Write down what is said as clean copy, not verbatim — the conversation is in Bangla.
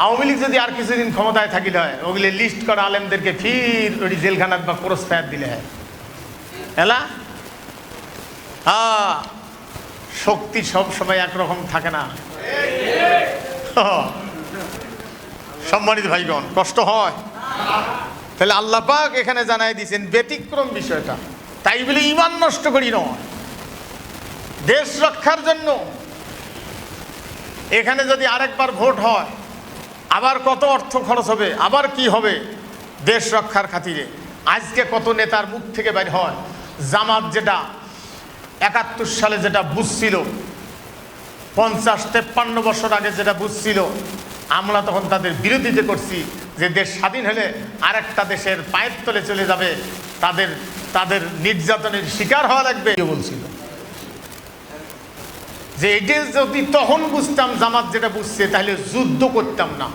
আওয়ামী লীগ যদি আর কিছুদিন ক্ষমতায় থাকিলে হয়, ওগুলি লিস্ট করা আলেমদেরকে ফির ওই জেলখানাত বা ক্রস ফায়ার দিলে হয়। এলা শক্তি সব সময় একরকম থাকে না। সম্মানিত ভাইগণ, কষ্ট হয়। তাহলে আল্লাহ পাক এখানে জানাই দিয়েছেন ব্যতিক্রম বিষয়টা, তাই বলে ঈমান নষ্ট করি নয়, দেশ রক্ষার জন্য। এখানে যদি আরেকবার ভোট হয়, আবার কত অর্থ খরচ হবে, আবার কি হবে দেশ রক্ষার খাতিরে। আজকে কত নেতার মুখ থেকে বের হয়, জামাত যেটা ৭১ সালে যেটা বুঝছিল, ৫০-৫৩ বছর আগে যেটা বুঝছিল, আমরা তখন তাদের বিরোধিতা করছি যে দেশ স্বাধীন হলে আরেকটা দেশের পায়ের তলে চলে যাবে, তাদের নির্যাতনের শিকার হওয়া লাগবে বলছিল। যে এটা যদি তখন বুঝতাম জামাত যেটা বুঝছে, তাহলে যুদ্ধ করতাম না।